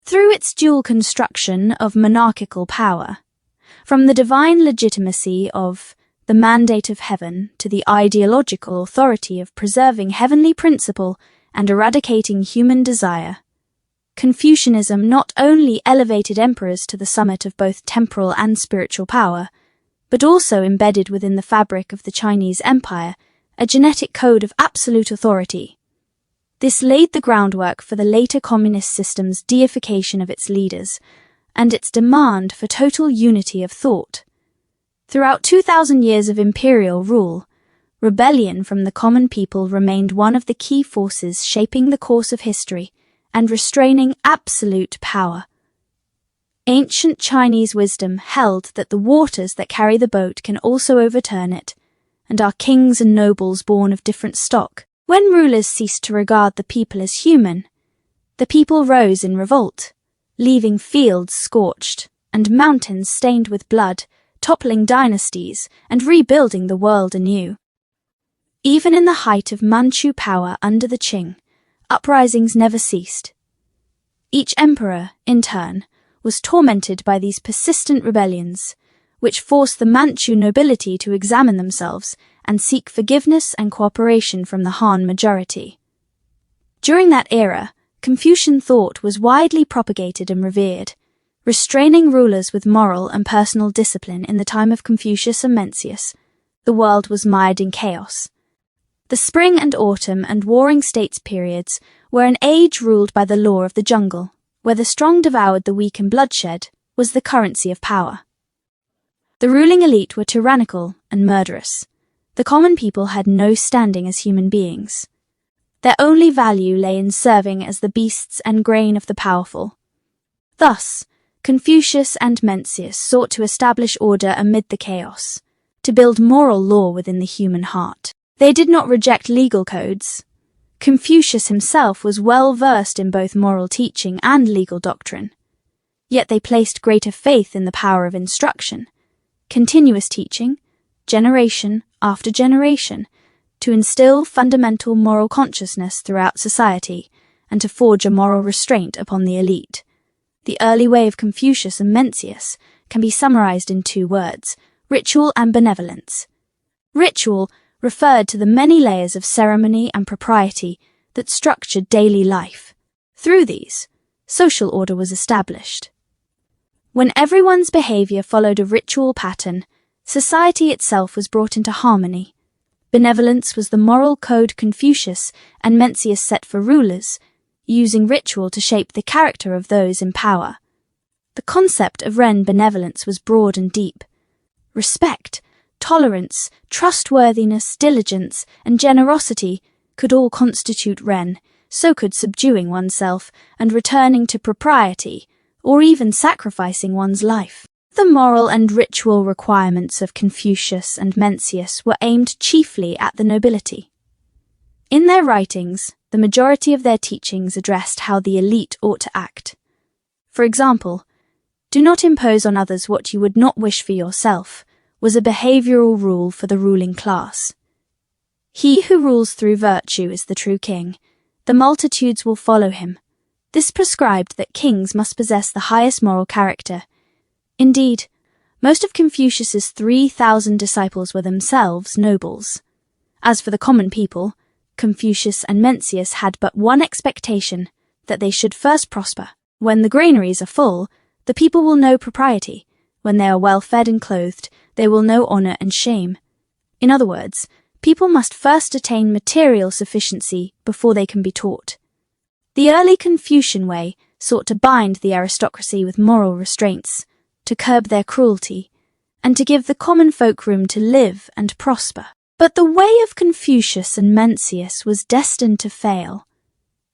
Through its dual construction of monarchical power, from the divine legitimacy of the mandate of heaven to the ideological authority of preserving heavenly principle and eradicating human desire, Confucianism not only elevated emperors to the summit of both temporal and spiritual power, but also embedded within the fabric of the Chinese Empire a genetic code of absolute authority. This laid the groundwork for the later communist system's deification of its leaders and its demand for total unity of thought. Throughout 2,000 years of imperial rule, rebellion from the common people remained one of the key forces shaping the course of history and restraining absolute power. Ancient Chinese wisdom held that the waters that carry the boat can also overturn it, and are kings and nobles born of different stock. When rulers ceased to regard the people as human, the people rose in revolt, leaving fields scorched and mountains stained with blood, toppling dynasties and rebuilding the world anew. Even in the height of Manchu power under the Qing, uprisings never ceased. Each emperor, in turn, was tormented by these persistent rebellions, which forced the Manchu nobility to examine themselves and seek forgiveness and cooperation from the Han majority. During that era, Confucian thought was widely propagated and revered, restraining rulers with moral and personal discipline. In the time of Confucius and Mencius, the world was mired in chaos. The spring and autumn and warring states periods were an age ruled by the law of the jungle, where the strong devoured the weak and bloodshed was the currency of power. The ruling elite were tyrannical and murderous. The common people had no standing as human beings. Their only value lay in serving as the beasts and grain of the powerful. Thus, Confucius and Mencius sought to establish order amid the chaos, to build moral law within the human heart. They did not reject legal codes. Confucius himself was well versed in both moral teaching and legal doctrine. Yet they placed greater faith in the power of instruction, continuous teaching, generation after generation, to instill fundamental moral consciousness throughout society and to forge a moral restraint upon the elite. The early way of Confucius and Mencius can be summarized in 2 words: ritual and benevolence. Ritual referred to the many layers of ceremony and propriety that structured daily life. Through these, social order was established. When everyone's behavior followed a ritual pattern, society itself was brought into harmony. Benevolence was the moral code Confucius and Mencius set for rulers, using ritual to shape the character of those in power. The concept of Ren benevolence was broad and deep. Respect, tolerance, trustworthiness, diligence, and generosity could all constitute Ren, so could subduing oneself and returning to propriety, or even sacrificing one's life. The moral and ritual requirements of Confucius and Mencius were aimed chiefly at the nobility. In their writings, the majority of their teachings addressed how the elite ought to act. For example, do not impose on others what you would not wish for yourself, was a behavioral rule for the ruling class. He who rules through virtue is the true king. The multitudes will follow him. This prescribed that kings must possess the highest moral character. Indeed, most of Confucius's 3,000 disciples were themselves nobles. As for the common people, Confucius and Mencius had but one expectation, that they should first prosper. When the granaries are full, the people will know propriety. When they are well fed and clothed, they will know honor and shame. In other words, people must first attain material sufficiency before they can be taught. The early Confucian way sought to bind the aristocracy with moral restraints, to curb their cruelty, and to give the common folk room to live and prosper. But the way of Confucius and Mencius was destined to fail,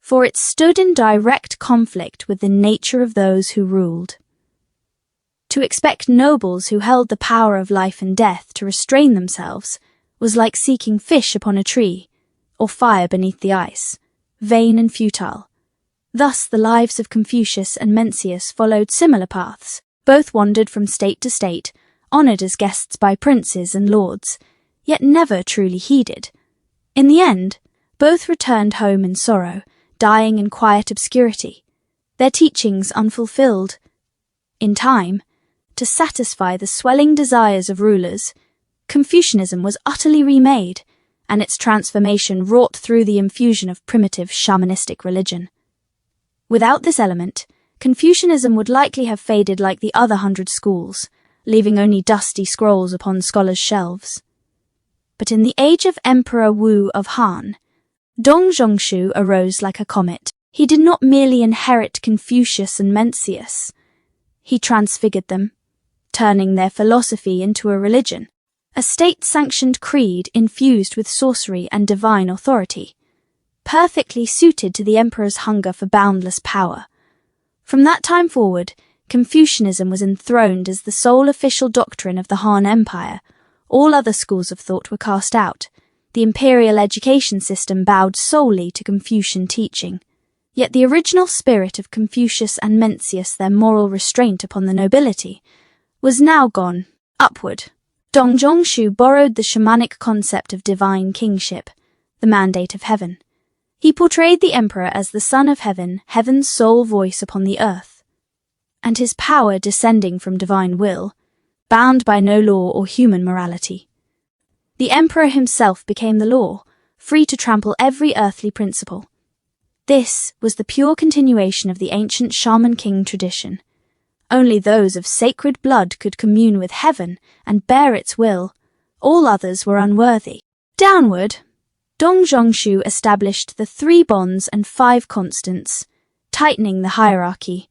for it stood in direct conflict with the nature of those who ruled. To expect nobles who held the power of life and death to restrain themselves was like seeking fish upon a tree, or fire beneath the ice, vain and futile. Thus the lives of Confucius and Mencius followed similar paths. Both wandered from state to state, honored as guests by princes and lords, yet never truly heeded. In the end, both returned home in sorrow, dying in quiet obscurity. their teachings unfulfilled. In time, to satisfy the swelling desires of rulers, Confucianism was utterly remade, and its transformation wrought through the infusion of primitive shamanistic religion. Without this element, Confucianism would likely have faded like the other 100 schools, leaving only dusty scrolls upon scholars' shelves. But in the age of Emperor Wu of Han, Dong Zhongshu arose like a comet. He did not merely inherit Confucius and Mencius. He transfigured them, turning their philosophy into a religion, a state-sanctioned creed infused with sorcery and divine authority, perfectly suited to the emperor's hunger for boundless power. From that time forward, Confucianism was enthroned as the sole official doctrine of the Han Empire. All other schools of thought were cast out. The imperial education system bowed solely to Confucian teaching. Yet the original spirit of Confucius and Mencius, their moral restraint upon the nobility, was now gone. Upward, Dong Zhongshu borrowed the shamanic concept of divine kingship, the mandate of heaven. He portrayed the emperor as the son of heaven, heaven's sole voice upon the earth, and his power descending from divine will, bound by no law or human morality. The emperor himself became the law, free to trample every earthly principle. This was the pure continuation of the ancient shaman-king tradition. Only those of sacred blood could commune with heaven and bear its will. All others were unworthy. Downward, Dong Zhongshu established the 3 bonds and 5 constants, tightening the hierarchy.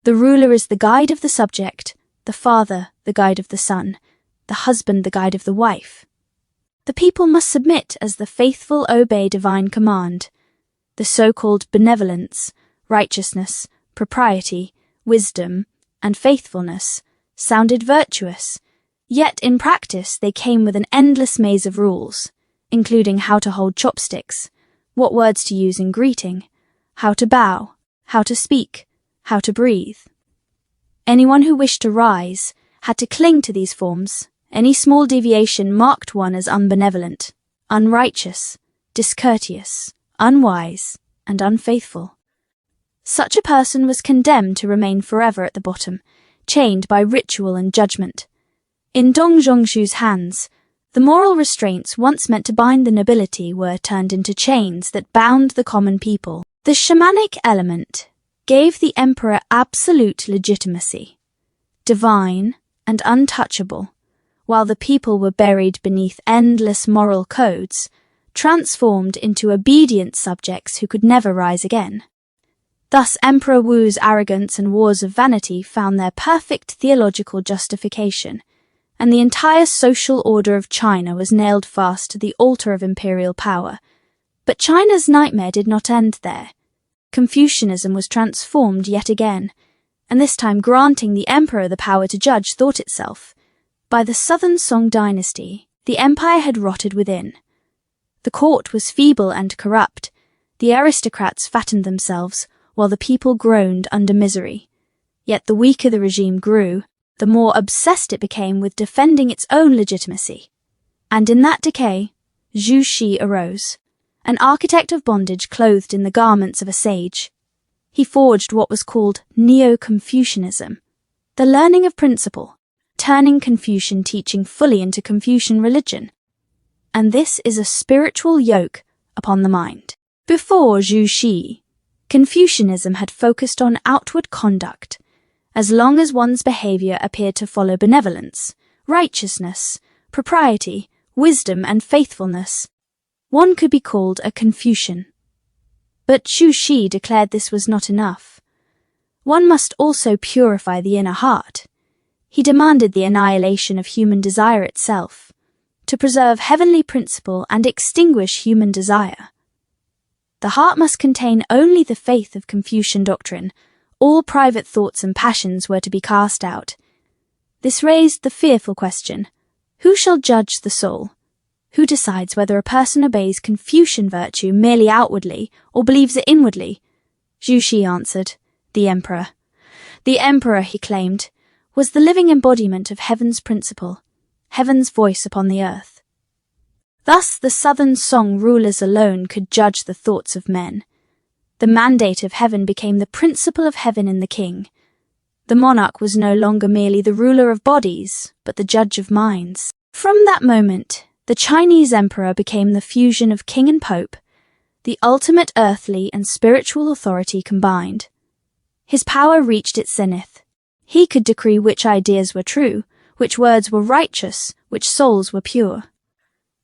The ruler is the guide of the subject, the father the guide of the son, the husband the guide of the wife. The people must submit as the faithful obey divine command. The so-called benevolence, righteousness, propriety, wisdom, and faithfulness sounded virtuous, yet in practice they came with an endless maze of rules, including how to hold chopsticks, what words to use in greeting, how to bow, how to speak, how to breathe. Anyone who wished to rise had to cling to these forms. Any small deviation marked one as unbenevolent, unrighteous, discourteous, unwise, and unfaithful. Such a person was condemned to remain forever at the bottom, chained by ritual and judgment. In Dong Zhongshu's hands, the moral restraints once meant to bind the nobility were turned into chains that bound the common people. The shamanic element gave the emperor absolute legitimacy, divine and untouchable, while the people were buried beneath endless moral codes, transformed into obedient subjects who could never rise again. Thus Emperor Wu's arrogance and wars of vanity found their perfect theological justification, and the entire social order of China was nailed fast to the altar of imperial power. But China's nightmare did not end there. Confucianism was transformed yet again, and this time granting the emperor the power to judge thought itself. By the Southern Song dynasty, the empire had rotted within. The court was feeble and corrupt. The aristocrats fattened themselves, while the people groaned under misery. Yet the weaker the regime grew, the more obsessed it became with defending its own legitimacy. And in that decay, Zhu Xi arose, an architect of bondage clothed in the garments of a sage. He forged what was called Neo-Confucianism, the learning of principle, turning Confucian teaching fully into Confucian religion. And this is a spiritual yoke upon the mind. Before Zhu Xi, Confucianism had focused on outward conduct, as long as one's behavior appeared to follow benevolence, righteousness, propriety, wisdom, and faithfulness. One could be called a Confucian. But Zhu Xi declared this was not enough. One must also purify the inner heart. He demanded the annihilation of human desire itself, to preserve heavenly principle and extinguish human desire. The heart must contain only the faith of Confucian doctrine. All private thoughts and passions were to be cast out. This raised the fearful question, who shall judge the soul? Who decides whether a person obeys Confucian virtue merely outwardly or believes it inwardly? Zhu Xi answered, the emperor. The emperor, he claimed, was the living embodiment of heaven's principle, heaven's voice upon the earth. Thus the Southern Song rulers alone could judge the thoughts of men. The mandate of heaven became the principle of heaven in the king. The monarch was no longer merely the ruler of bodies, but the judge of minds. From that moment, the Chinese emperor became the fusion of king and pope, the ultimate earthly and spiritual authority combined. His power reached its zenith. He could decree which ideas were true, which words were righteous, which souls were pure.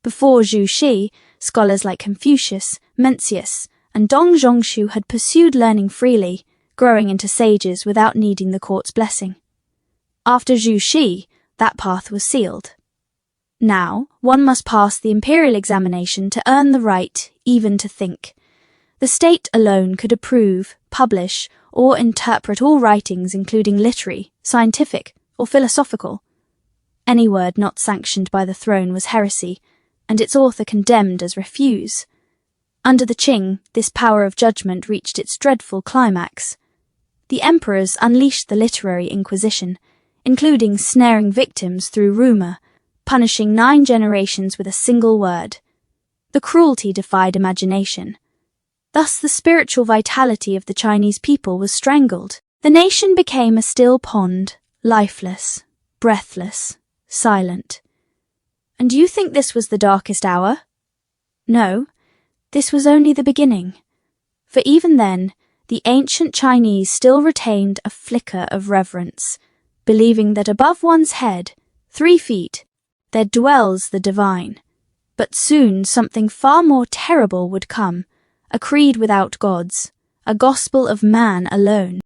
Before Zhu Xi, scholars like Confucius, Mencius, and Dong Zhongshu had pursued learning freely, growing into sages without needing the court's blessing. After Zhu Xi, that path was sealed. Now, one must pass the imperial examination to earn the right even to think. The state alone could approve, publish, or interpret all writings including literary, scientific, or philosophical. Any word not sanctioned by the throne was heresy, and its author condemned as refuse. Under the Qing, this power of judgment reached its dreadful climax. The emperors unleashed the literary inquisition, including snaring victims through rumor, punishing 9 generations with a single word. The cruelty defied imagination. Thus the spiritual vitality of the Chinese people was strangled. The nation became a still pond, lifeless, breathless, silent. And do you think this was the darkest hour? No, this was only the beginning. For even then, the ancient Chinese still retained a flicker of reverence, believing that above one's head, 3 feet, there dwells the divine. But soon something far more terrible would come, a creed without gods, a gospel of man alone.